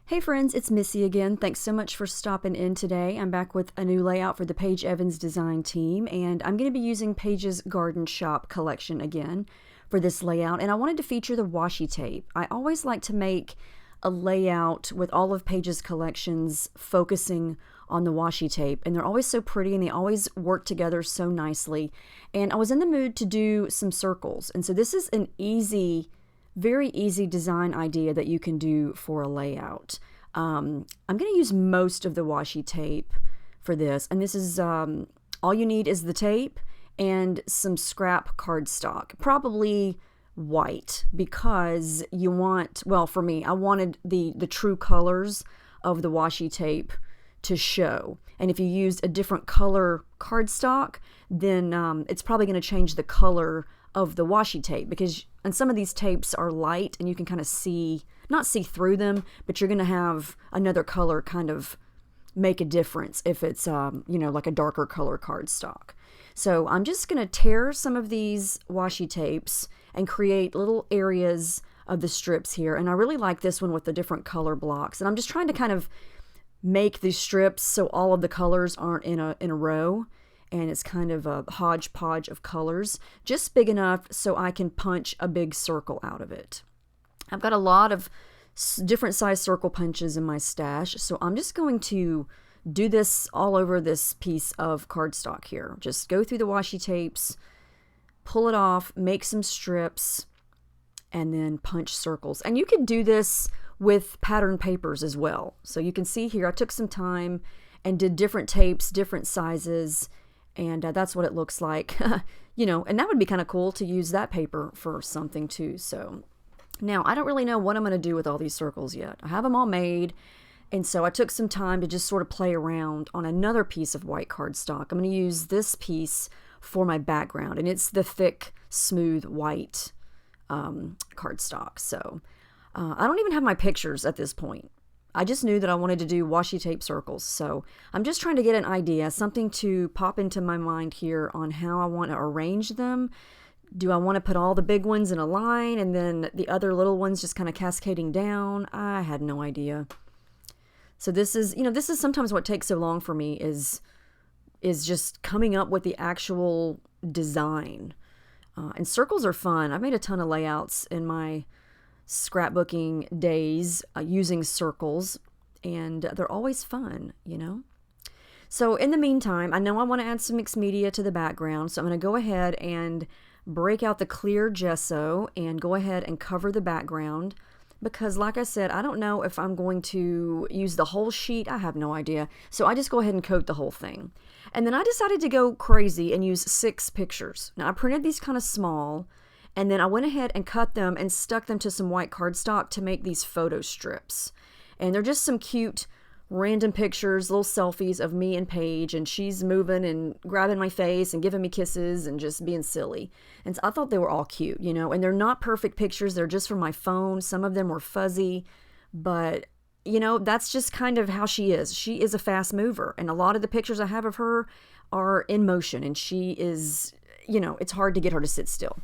Hey friends, it's Missy again. Thanks so much for stopping in today. I'm back with a new layout for the Paige Evans design team, and I'm going to be using Paige's Garden Shop collection again for this layout, and I wanted to feature the washi tape. I always like to make a layout with all of Paige's collections focusing on the washi tape, and they're always so pretty and they always work together so nicely. And I was in the mood to do some circles, and so this is an very easy design idea that you can do for a layout. I'm going to use most of the washi tape for this, and this is all you need is the tape and some scrap cardstock, probably white, because you want, well, for me, I wanted the true colors of the washi tape to show. And if you used a different color cardstock, then it's probably going to change the color of the washi tape, because and some of these tapes are light and you can kind of not see through them, but you're going to have another color kind of make a difference if it's like a darker color cardstock. So I'm just going to tear some of these washi tapes and create little areas of the strips here, and I really like this one with the different color blocks, and I'm just trying to kind of make these strips so all of the colors aren't in a row, and it's kind of a hodgepodge of colors, just big enough so I can punch a big circle out of it. I've got a lot of different size circle punches in my stash, so I'm just going to do this all over this piece of cardstock here. Just go through the washi tapes, pull it off, make some strips, and then punch circles. And you can do this with pattern papers as well. So you can see here I took some time and did different tapes, different sizes, and that's what it looks like. And that would be kind of cool to use that paper for something too. So now I don't really know what I'm going to do with all these circles yet. I have them all made, and so I took some time to just sort of play around on another piece of white cardstock. I'm going to use this piece for my background, and it's the thick, smooth white cardstock. So I don't even have my pictures at this point. I just knew that I wanted to do washi tape circles, so I'm just trying to get an idea, something to pop into my mind here on how I want to arrange them. Do I want to put all the big ones in a line and then the other little ones just kind of cascading down? I had no idea. So this is sometimes what takes so long for me is just coming up with the actual design. And circles are fun. I've made a ton of layouts in my scrapbooking days using circles, and they're always fun, So in the meantime, I know I want to add some mixed media to the background, so I'm going to go ahead and break out the clear gesso and go ahead and cover the background, because like I said, I don't know if I'm going to use the whole sheet. I have no idea. So I just go ahead and coat the whole thing. And then I decided to go crazy and use 6 pictures. Now I printed these kind of small, and then I went ahead and cut them and stuck them to some white cardstock to make these photo strips. And they're just some cute random pictures, little selfies of me and Paige, and she's moving and grabbing my face and giving me kisses and just being silly. And so I thought they were all cute, and they're not perfect pictures. They're just from my phone. Some of them were fuzzy, but that's just kind of how she is. She is a fast mover, and a lot of the pictures I have of her are in motion, and she is, it's hard to get her to sit still.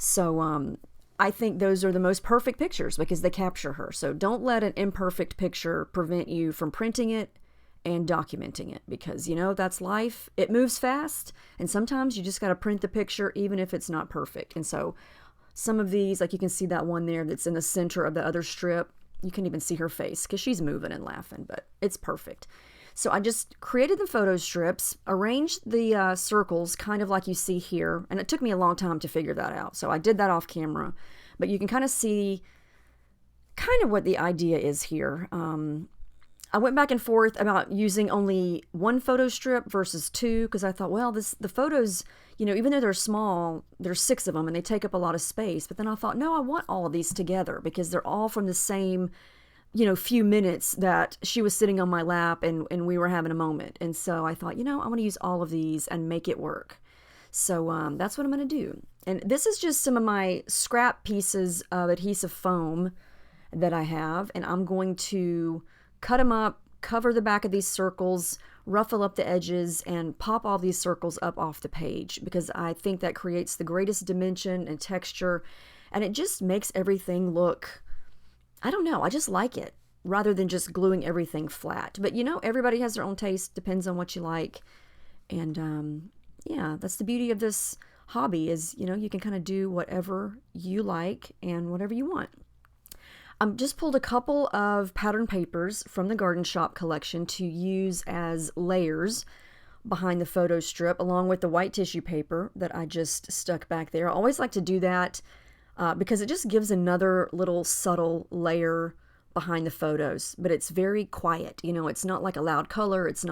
So I think those are the most perfect pictures because they capture her. So don't let an imperfect picture prevent you from printing it and documenting it, because that's life. It moves fast, and sometimes you just got to print the picture even if it's not perfect. And so some of these, like you can see that one there that's in the center of the other strip, you can even see her face because she's moving and laughing, but it's perfect. So I just created the photo strips, arranged the circles kind of like you see here, and it took me a long time to figure that out. So I did that off camera, but you can kind of see kind of what the idea is here. I went back and forth about using only one photo strip versus 2, because I thought, well, the photos, even though they're small, there's 6 of them and they take up a lot of space. But then I thought, no, I want all of these together because they're all from the same few minutes that she was sitting on my lap and we were having a moment. And so I thought, I want to use all of these and make it work. So that's what I'm going to do. And this is just some of my scrap pieces of adhesive foam that I have. And I'm going to cut them up, cover the back of these circles, ruffle up the edges, and pop all these circles up off the page, because I think that creates the greatest dimension and texture. And it just makes everything look, I don't know, I just like it. rather than just gluing everything flat. But everybody has their own taste, depends on what you like. And yeah, that's the beauty of this hobby is, you can kind of do whatever you like and whatever you want. Just pulled a couple of pattern papers from the Garden Shop collection to use as layers behind the photo strip, along with the white tissue paper that I just stuck back there. I always like to do that because it just gives another little subtle layer behind the photos, but it's very quiet. It's not like a loud color. It's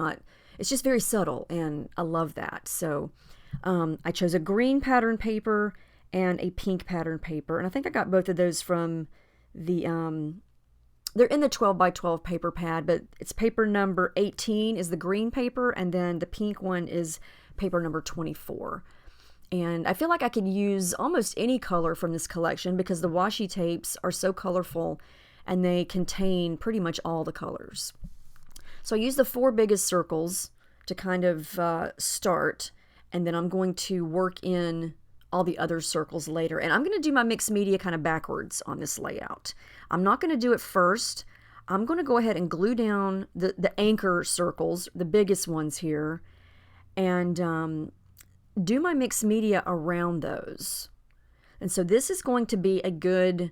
just very subtle, and I love that. So I chose a green pattern paper and a pink pattern paper, and I think I got both of those from the they're in the 12 by 12 paper pad, but it's paper number 18 is the green paper, and then the pink one is paper number 24. And I feel like I could use almost any color from this collection because the washi tapes are so colorful and they contain pretty much all the colors. So I used the 4 biggest circles to kind of start, and then I'm going to work in all the other circles later. And I'm going to do my mixed media kind of backwards on this layout. I'm not going to do it first. I'm going to go ahead and glue down the anchor circles, the biggest ones here, and do my mixed media around those. And so this is going to be a good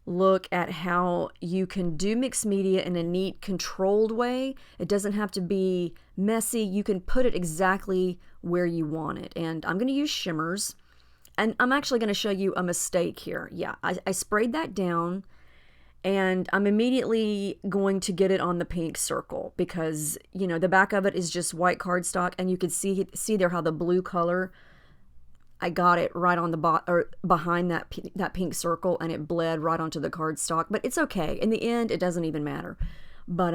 look at how you can do mixed media in a neat, controlled way. It doesn't have to be messy. You can put it exactly where you want it. And I'm going to use shimmers. And I'm actually going to show you a mistake here. Yeah, I sprayed that down, and I'm immediately going to get it on the pink circle because, the back of it is just white cardstock, and you can see there how the blue color, I got it right on the or behind that pink circle, and it bled right onto the cardstock. But it's okay. In the end, it doesn't even matter. But,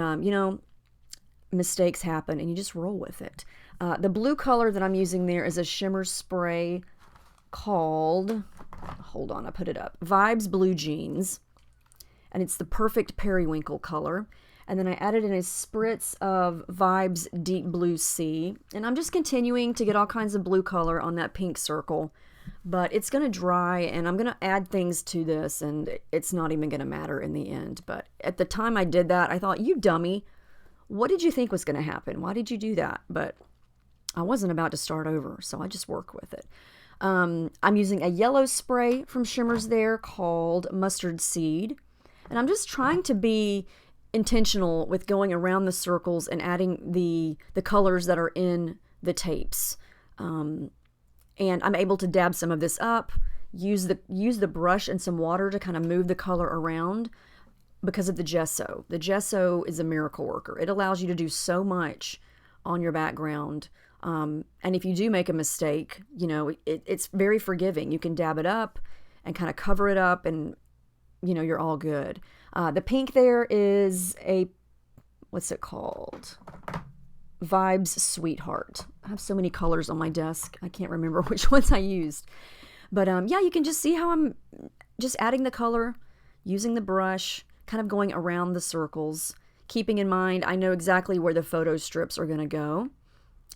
mistakes happen, and you just roll with it. The blue color that I'm using there is a shimmer spray called, hold on, I put it up, Vibes Blue Jeans, and it's the perfect periwinkle color. And then I added in a spritz of Vibes Deep Blue Sea, and I'm just continuing to get all kinds of blue color on that pink circle, but it's going to dry, and I'm going to add things to this, and it's not even going to matter in the end. But at the time I did that, I thought, you dummy, what did you think was going to happen? Why did you do that? But I wasn't about to start over, so I just work with it. I'm using a yellow spray from Shimmers there called Mustard Seed. And I'm just trying to be intentional with going around the circles and adding the colors that are in the tapes. And I'm able to dab some of this up, use the brush and some water to kind of move the color around because of the gesso. The gesso is a miracle worker. It allows you to do so much on your background. And if you do make a mistake, it's very forgiving. You can dab it up and kind of cover it up, and, you're all good. The pink there is what's it called? Vibes Sweetheart. I have so many colors on my desk. I can't remember which ones I used. But yeah, you can just see how I'm just adding the color, using the brush, kind of going around the circles, keeping in mind I know exactly where the photo strips are going to go.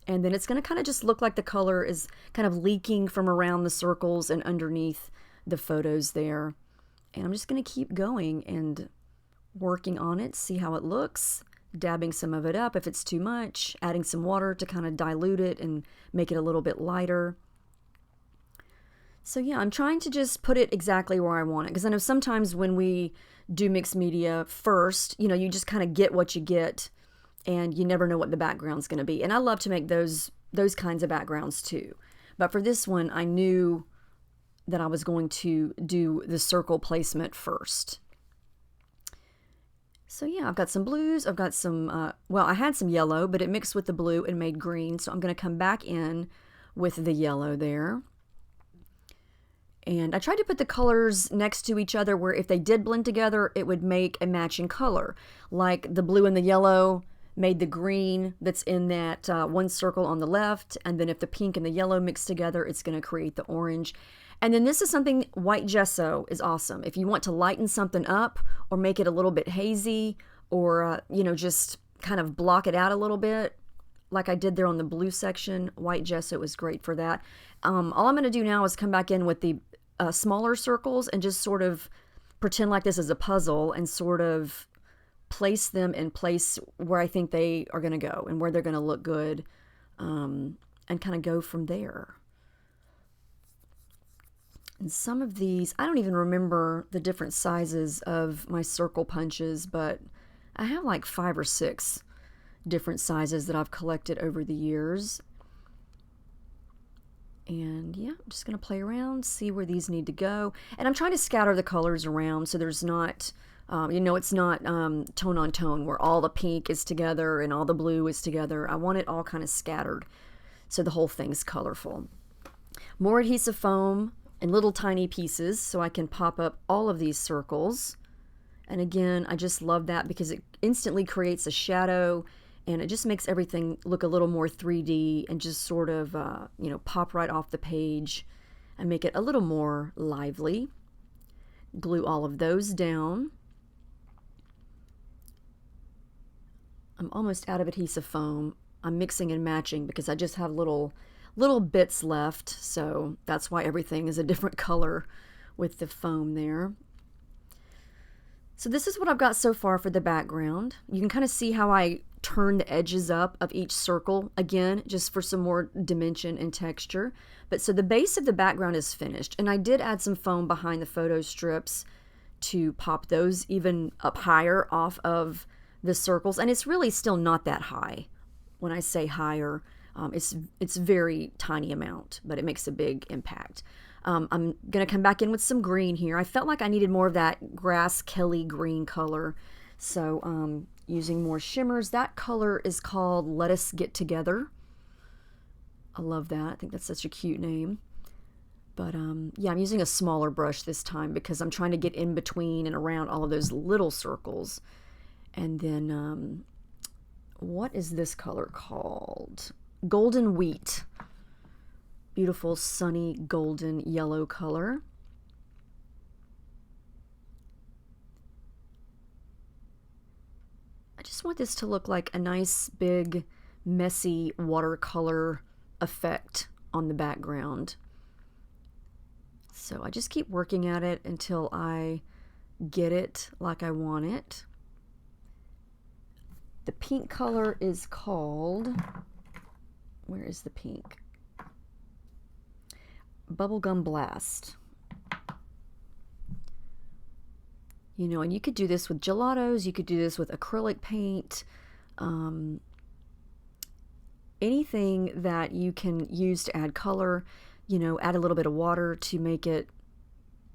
And then it's going to kind of just look like the color is kind of leaking from around the circles and underneath the photos there. And I'm just going to keep going and working on it, see how it looks, dabbing some of it up if it's too much, adding some water to kind of dilute it and make it a little bit lighter. So yeah, I'm trying to just put it exactly where I want it, because I know sometimes when we do mixed media first, you just kind of get what you get, and you never know what the background's going to be. And I love to make those kinds of backgrounds too. But for this one, I knew that I was going to do the circle placement first. So yeah, I've got some blues. I've got some, I had some yellow, but it mixed with the blue and made green. So I'm going to come back in with the yellow there. And I tried to put the colors next to each other where if they did blend together, it would make a matching color. Like the blue and the yellow made the green that's in that one circle on the left. And then if the pink and the yellow mix together, it's going to create the orange. And then this is something, white gesso is awesome. If you want to lighten something up or make it a little bit hazy or, just kind of block it out a little bit, like I did there on the blue section, white gesso is great for that. All I'm going to do now is come back in with the smaller circles and just sort of pretend like this is a puzzle and sort of place them in place where I think they are going to go and where they're going to look good, and kind of go from there. And some of these, I don't even remember the different sizes of my circle punches, but I have like 5 or 6 different sizes that I've collected over the years. And yeah, I'm just going to play around, see where these need to go. And I'm trying to scatter the colors around so there's not, it's not tone on tone where all the pink is together and all the blue is together. I want it all kind of scattered so the whole thing's colorful. More adhesive foam in little tiny pieces so I can pop up all of these circles. And again, I just love that because it instantly creates a shadow and it just makes everything look a little more 3D and just sort of, pop right off the page and make it a little more lively. Glue all of those down. I'm almost out of adhesive foam. I'm mixing and matching because I just have little bits left, so that's why everything is a different color with the foam there. So this is what I've got so far for the background. You can kind of see how I turn the edges up of each circle, again, just for some more dimension and texture. But so the base of the background is finished, and I did add some foam behind the photo strips to pop those even up higher off of the circles, and it's really still not that high. When I say higher, it's very tiny amount, but it makes a big impact. I'm going to come back in with some green here. I felt like I needed more of that grass Kelly green color, so using more shimmers. That color is called Let Us Get Together. I love that. I think that's such a cute name. But yeah, I'm using a smaller brush this time because I'm trying to get in between and around all of those little circles. And then, what is this color called? Golden Wheat. Beautiful, sunny, golden yellow color. I just want this to look like a nice, big, messy watercolor effect on the background. So I just keep working at it until I get it like I want it. The pink color is called, where is the pink? Bubblegum Blast. And you could do this with gelatos, you could do this with acrylic paint, anything that you can use to add color, add a little bit of water to make it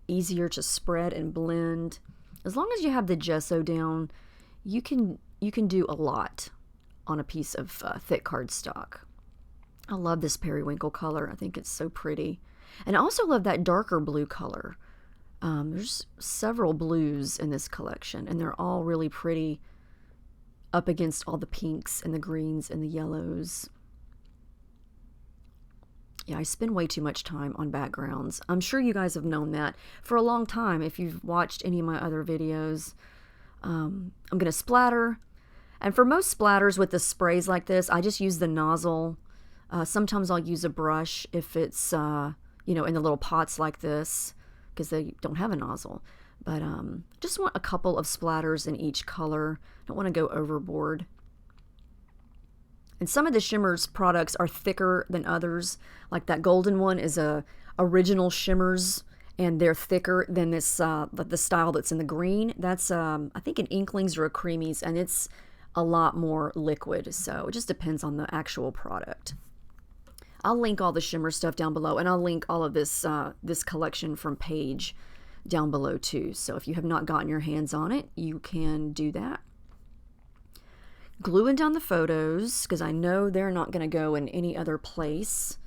easier to spread and blend. As long as you have the gesso down, you can do a lot on a piece of thick cardstock. I love this periwinkle color. I think it's so pretty. And I also love that darker blue color. There's several blues in this collection, and they're all really pretty up against all the pinks and the greens and the yellows. Yeah, I spend way too much time on backgrounds. I'm sure you guys have known that for a long time if you've watched any of my other videos. I'm going to splatter. And for most splatters with the sprays like this, I just use the nozzle. Sometimes I'll use a brush if it's, in the little pots like this, because they don't have a nozzle. But just want a couple of splatters in each color. Don't want to go overboard. And some of the Shimmers products are thicker than others. Like that golden one is a original Shimmers, and they're thicker than this the style that's in the green. That's I think an Inklings or a Creamies, and it's a lot more liquid. So it just depends on the actual product. I'll link all the shimmer stuff down below, and I'll link all of this this collection from Paige down below too. So if you have not gotten your hands on it, you can do that. Gluing down the photos, because I know they're not going to go in any other place.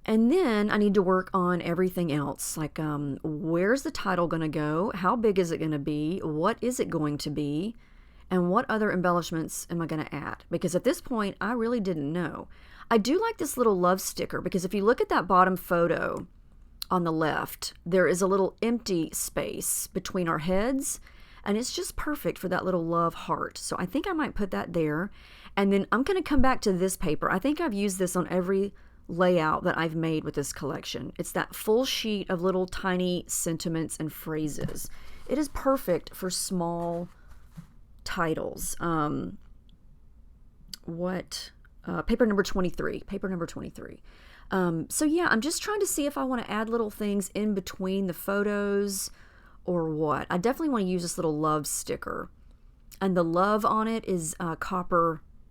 And then I need to work on everything else, like where's the title going to go? How big is it going to be? What is it going to be? And what other embellishments am I going to add? Because at this point, I really didn't know. I do like this little love sticker, because if you look at that bottom photo on the left, there is a little empty space between our heads, and it's just perfect for that little love heart. So I think I might put that there. And then I'm going to come back to this paper. I think I've used this on every layout that I've made with this collection. It's that full sheet of little tiny sentiments and phrases. It is perfect for small titles. Paper number 23. Paper number 23. So yeah, I'm just trying to see if I want to add little things in between the photos or what. I definitely want to use this little love sticker. And the love on it is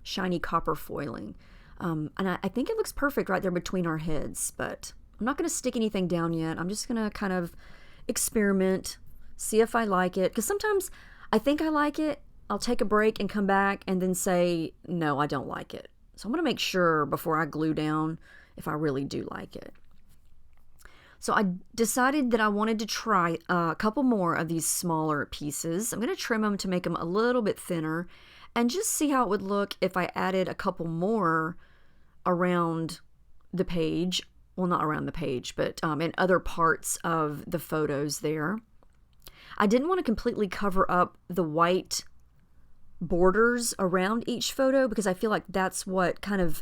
shiny copper foiling. And I think it looks perfect right there between our heads, but I'm not going to stick anything down yet. I'm just going to kind of experiment, see if I like it. Because sometimes I think I like it, I'll take a break and come back and then say, no, I don't like it. So I'm going to make sure before I glue down if I really do like it. So I decided that I wanted to try a couple more of these smaller pieces. I'm going to trim them to make them a little bit thinner and just see how it would look if I added a couple more around the page. Well, not around the page, but in other parts of the photos there. I didn't want to completely cover up the white borders around each photo because I feel like that's what kind of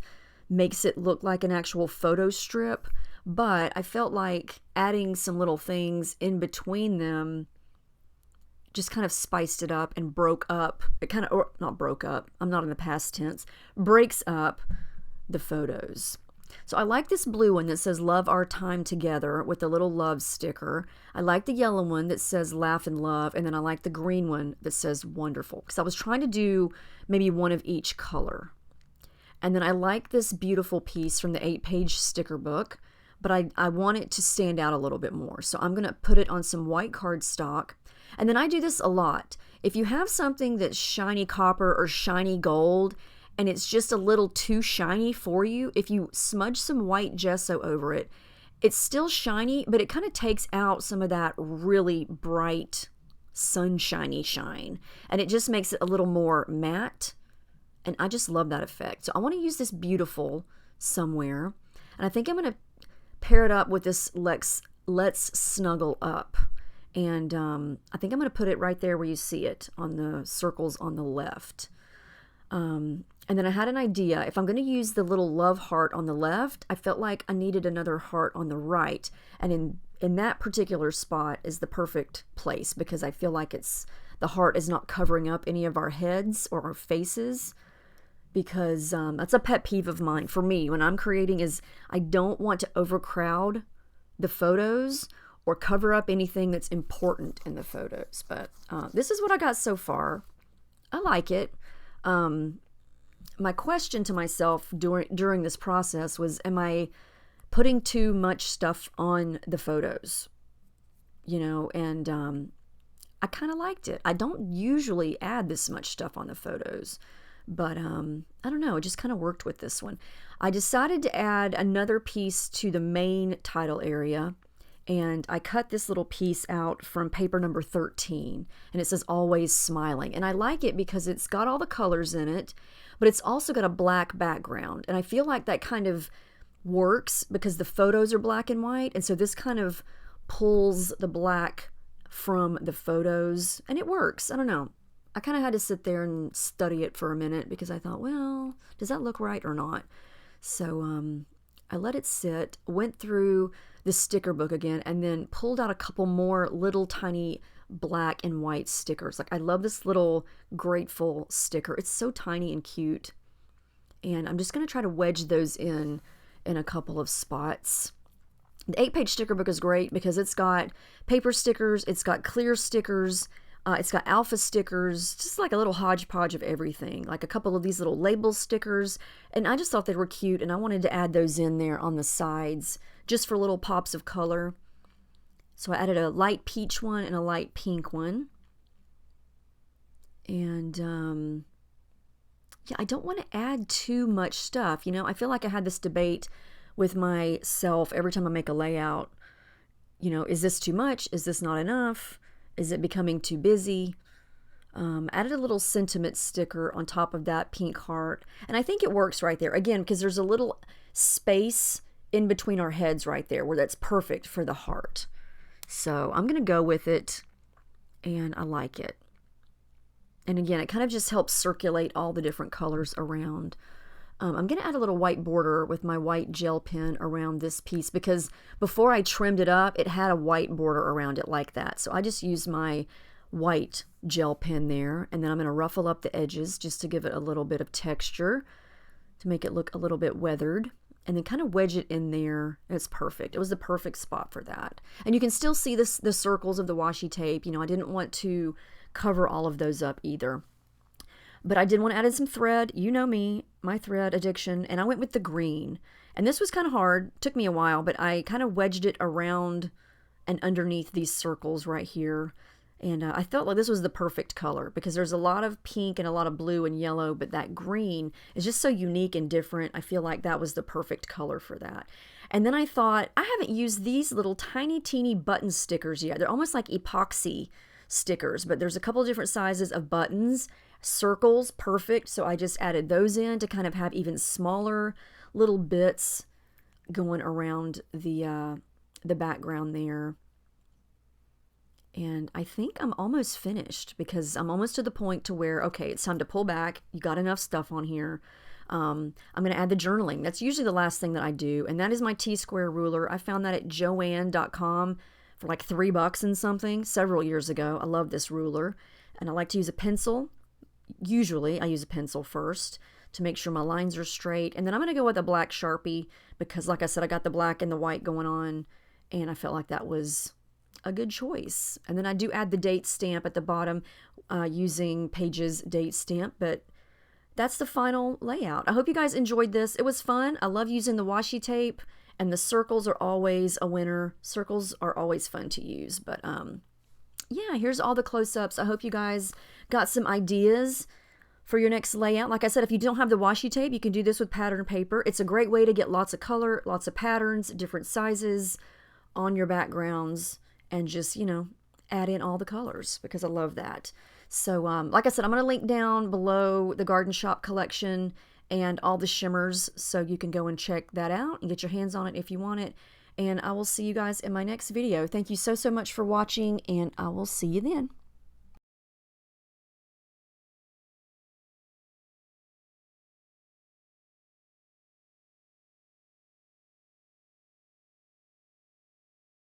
makes it look like an actual photo strip. But I felt like adding some little things in between them just kind of spiced it up and broke up. It kind of, or not broke up, I'm not in the past tense, breaks up the photos. So I like this blue one that says love our time together with the little love sticker. I like the yellow one that says laugh and love. And then I like the green one that says wonderful. Because I was trying to do maybe one of each color. And then I like this beautiful piece from the 8-page sticker book. But I want it to stand out a little bit more. So I'm going to put it on some white cardstock. And then I do this a lot. If you have something that's shiny copper or shiny gold, and it's just a little too shiny for you, if you smudge some white gesso over it, it's still shiny, but it kind of takes out some of that really bright sunshiny shine. And it just makes it a little more matte. And I just love that effect. So I want to use this beautiful somewhere. And I think I'm going to pair it up with this Let's Snuggle Up. And I think I'm going to put it right there where you see it on the circles on the left. And then I had an idea. If I'm going to use the little love heart on the left, I felt like I needed another heart on the right. And in that particular spot is the perfect place because I feel like the heart is not covering up any of our heads or our faces. Because that's a pet peeve of mine for me when I'm creating is I don't want to overcrowd the photos or cover up anything that's important in the photos. But this is what I got so far. I like it. My question to myself during this process was, am I putting too much stuff on the photos? You know, and I kind of liked it. I don't usually add this much stuff on the photos. But I don't know, it just kind of worked with this one. I decided to add another piece to the main title area, and I cut this little piece out from paper number 13, and it says always smiling. And I like it because it's got all the colors in it, but it's also got a black background. And I feel like that kind of works because the photos are black and white, and so this kind of pulls the black from the photos, and it works. I don't know. I kind of had to sit there and study it for a minute because I thought, well, does that look right or not? So I let it sit, went through the sticker book again, and then pulled out a couple more little tiny black and white stickers. Like I love this little grateful sticker. It's so tiny and cute. And I'm just going to try to wedge those in a couple of spots. The 8-page sticker book is great because it's got paper stickers, it's got clear stickers, it's got alpha stickers, just like a little hodgepodge of everything, like a couple of these little label stickers, and I just thought they were cute, and I wanted to add those in there on the sides, just for little pops of color. So I added a light peach one and a light pink one. And, yeah, I don't want to add too much stuff, you know? I feel like I had this debate with myself every time I make a layout. You know, is this too much? Is this not enough? Is it becoming too busy? Added a little sentiment sticker on top of that pink heart. And I think it works right there. Again, because there's a little space in between our heads right there where that's perfect for the heart. So I'm going to go with it, and I like it. And again, it kind of just helps circulate all the different colors around I'm going to add a little white border with my white gel pen around this piece because before I trimmed it up, it had a white border around it like that. So I just used my white gel pen there, and then I'm going to ruffle up the edges just to give it a little bit of texture to make it look a little bit weathered, and then kind of wedge it in there. It's perfect. It was the perfect spot for that. And you can still see the circles of the washi tape. You know, I didn't want to cover all of those up either. But I did want to add in some thread. You know me, my thread addiction. And I went with the green. And this was kind of hard. Took me a while, but I kind of wedged it around and underneath these circles right here. And I felt like this was the perfect color because there's a lot of pink and a lot of blue and yellow, but that green is just so unique and different. I feel like that was the perfect color for that. And then I thought, I haven't used these little tiny, teeny button stickers yet. They're almost like epoxy stickers, but there's a couple of different sizes of buttons. Circles, perfect. So I just added those in to kind of have even smaller little bits going around the background there. And I think I'm almost finished because I'm almost to the point to where, okay, it's time to pull back. You got enough stuff on here. I'm going to add the journaling. That's usually the last thing that I do. And that is my T-square ruler. I found that at joann.com for like $3 and something several years ago. I love this ruler. And I like to use a pencil. Usually I use a pencil first to make sure my lines are straight. And then I'm going to go with a black Sharpie because, like I said, I got the black and the white going on. And I felt like that was a good choice. And then I do add the date stamp at the bottom using Paige's date stamp, but that's the final layout. I hope you guys enjoyed this. It was fun. I love using the washi tape, and the circles are always a winner. Circles are always fun to use, but yeah, here's all the close-ups. I hope you guys got some ideas for your next layout. Like I said, if you don't have the washi tape, you can do this with pattern paper. It's a great way to get lots of color, lots of patterns, different sizes on your backgrounds, and just, you know, add in all the colors because I love that. So, like I said, I'm going to link down below the Garden Shop collection and all the shimmers so you can go and check that out and get your hands on it if you want it. And I will see you guys in my next video. Thank you so much for watching, and I will see you then.